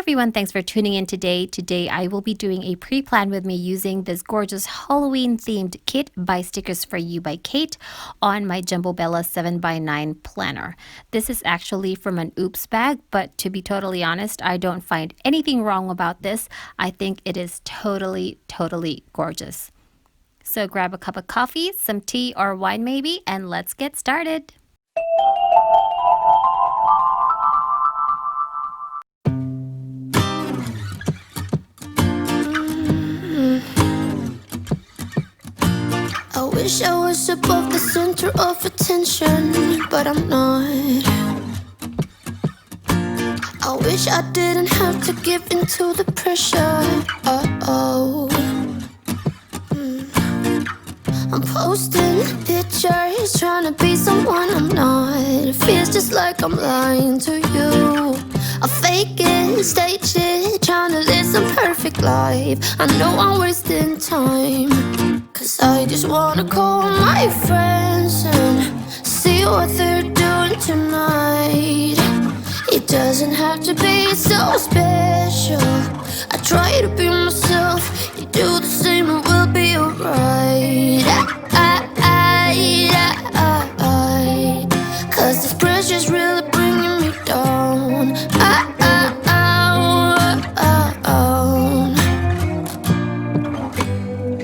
everyone, thanks for tuning in today. Today I will be doing a pre-plan with me using this gorgeous Halloween themed kit by Stickers4U by Kate on my Jumbo Bella 7x9 planner. This is actually from an Oops bag, but to be totally honest, I don't find anything wrong about this. I think it is totally gorgeous. So grab a cup of coffee, some tea or wine maybe, and let's get started. I wish I was above the center of attention, but I'm not. I wish I didn't have to give in to the pressure. I'm posting pictures, trying to be someone I'm not. It feels just like I'm lying to you. I fake it, stage it, trying to live some perfect life. I know I'm wasting time, 'cause I just wanna call my friends and see what they're doing tonight. It doesn't have to be so special. I try to be myself, you do the same and we'll be alright. 'Cause this pressure's really bringing me down.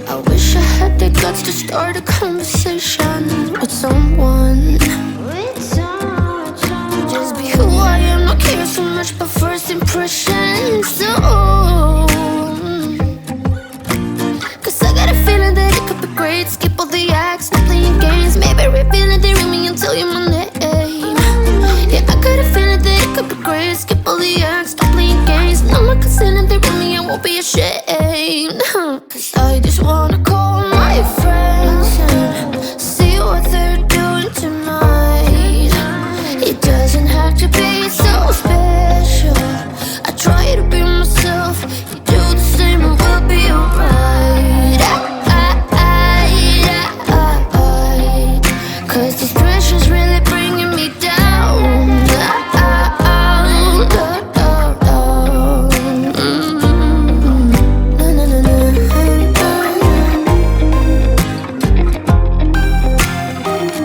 I wish I had the guts to start a conversation with someone. Just be who I am, not care so much about first impressions. So, 'cause I got a feeling that it could be great. Skip all the acts, stop playing games. Maybe reveal it, they ring me and tell you my name. Yeah, I got a feeling that it could be great. Skip all the acts, stop playing games. No more consent if they ring me, I won't be ashamed. 'Cause I just wanna call my friends and see what they're doing tonight. It doesn't have to be so special. I try to be myself, you do the same and we'll be alright. 'Cause this pressure's really bringing me down.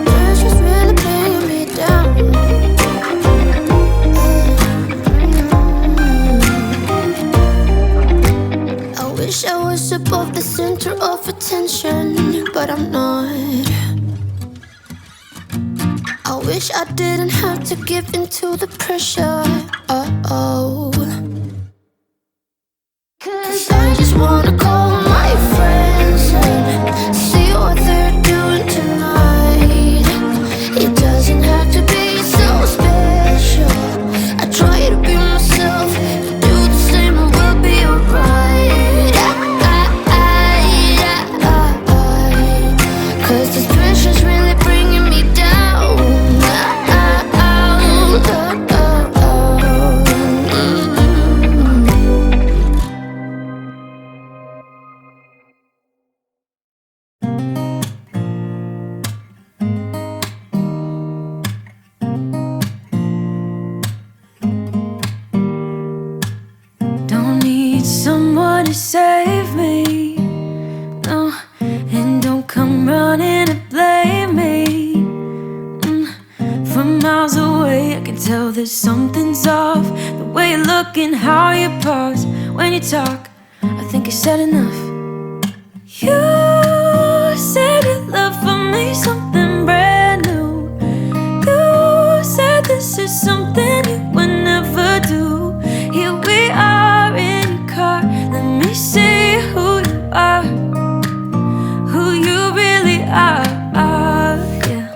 Pressure's really bringing me down. I wish I was above the center of attention, but I'm not. I wish I didn't have to give in to the pressure. 'Cause I just wanna call my friends and see what they're doing tonight. It doesn't have to be so special. I try to be myself, you do the same and we'll be alright. 'Cause this pressure's really bringing me down. Don't need someone to save me, no, and don't come running to blame me. From miles away I can tell that something's off. The way you look and how you pause when you talk, I think you said enough. You said your love for me something brand new. You said this is something you would never do. Here we are in your car, let me see who you are, who you really are, yeah.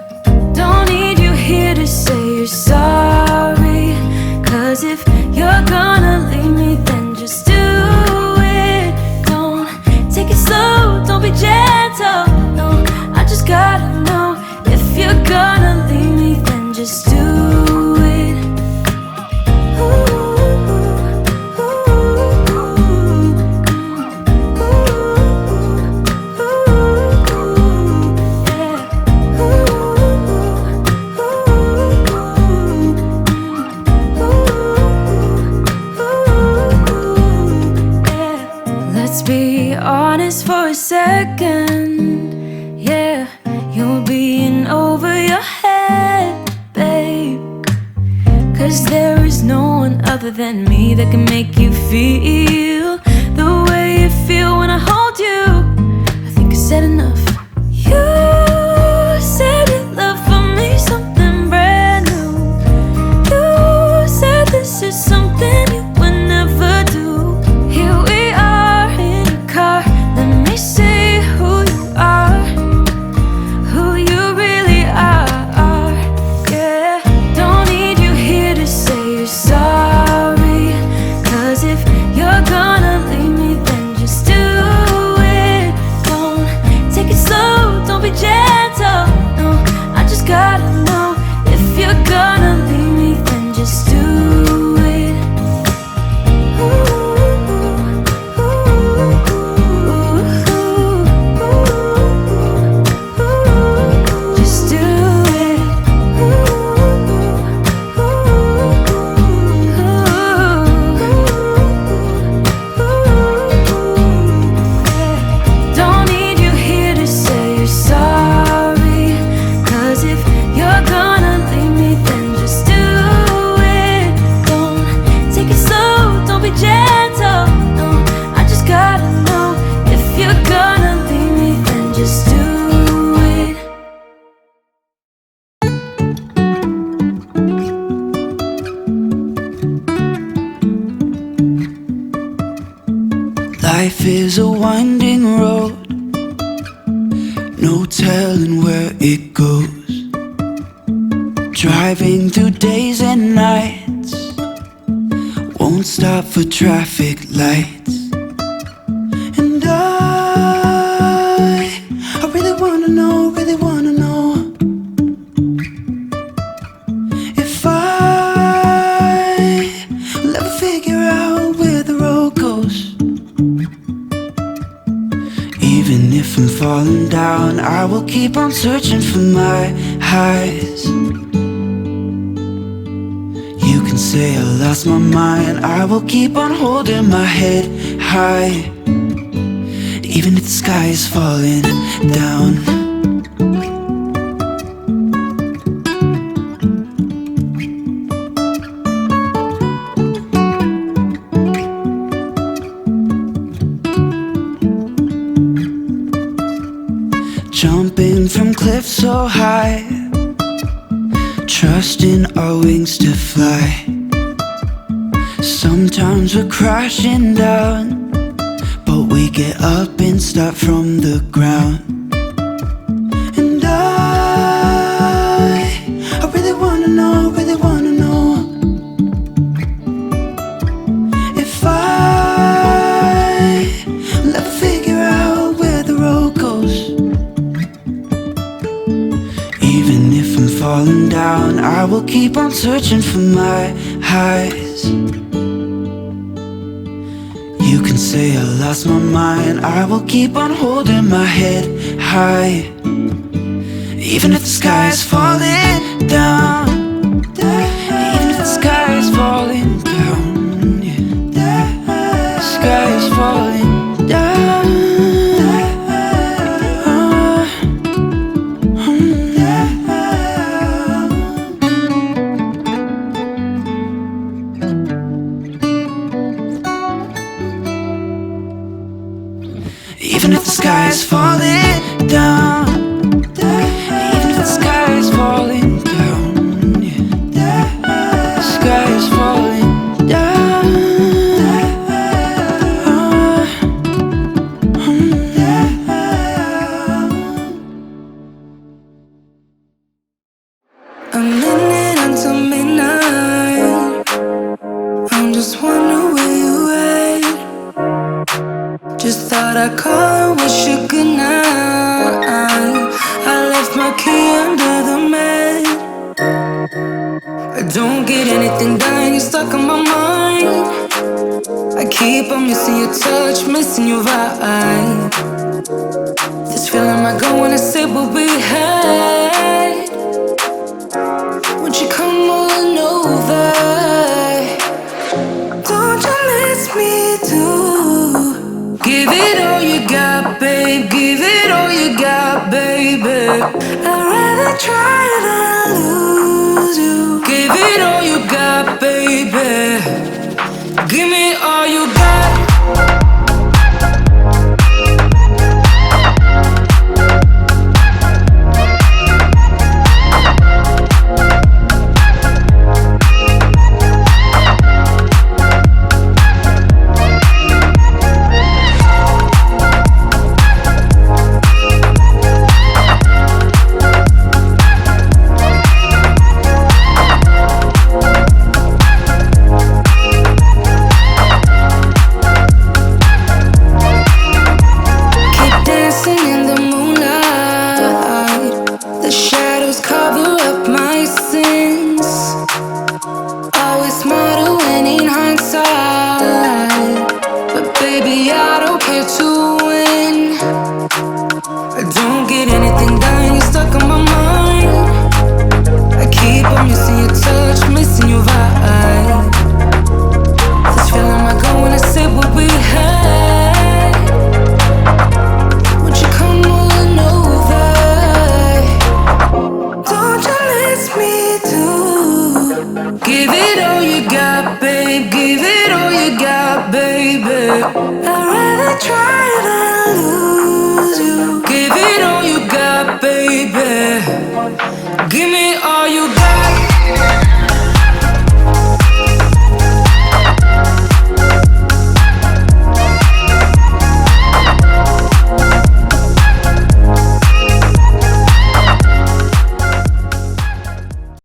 Don't need you here to say you're sorry, 'cause if you're gonna leave me, then just do it. Don't take it slow, don't be gentle, no, I just gotta know. If you're gonna leave me, then just do it. honest for a second. Yeah, you're being over your head, babe. 'Cause there is no one other than me that can make you feel the way you feel when I hold you. I think I said enough. You said you love for me something brand new. You said this is something you would never do. Here we are in a car. Let me see who you are, who you really are. Yeah, don't need you here to say you're sorry. 'Cause if you're gonna leave me, then just do it. Don't take it slow, don't be gentle. No, I just gotta know. If you're gonna leave me, then just do it. Just do it. Don't need you here to say you're sorry. 'Cause if you're gonna leave me, then just do it. Don't take it slow, don't be gentle. No, I just gotta know. If you're gonna leave me, then just do it. Life is a winding road, no telling where it goes. Driving through days and nights, won't stop for traffic lights. And I really wanna know, if will ever figure out where the road goes. Even if I'm falling down, I will keep on searching for my highs. You can say I lost my mind, I will keep on holding my head high. Even if the sky is falling down. Jumping from cliffs so high, trusting our wings to fly. Sometimes we're crashing down, but we get up and start from the ground. And I really wanna know, if will ever figure out where the road goes. Even if I'm falling down, I will keep on searching for my highs. You can say I lost my mind, I will keep on holding my head high. Even if the sky is falling down, even if the sky is falling down, yeah. The sky is falling down. Even if the sky is falling down, even if the sky is falling down, yeah. The sky is falling down. A minute until midnight, I'm just wondering where you at. Just thought I'd call and wish you good night. I left my key under the mat. I don't get anything done, you're stuck on my mind. I keep on missing your touch, missing your vibe. This feeling I go when I say what we had. Won't you come on over? Don't you miss me too? Give it all you got, you got, baby. I'd rather try than lose you. Give it all you got, baby. Give me all you got. Give it all you got, babe. Give it all you got, baby. I'd rather try than lose you. Give it all you got, baby. Give me all you got.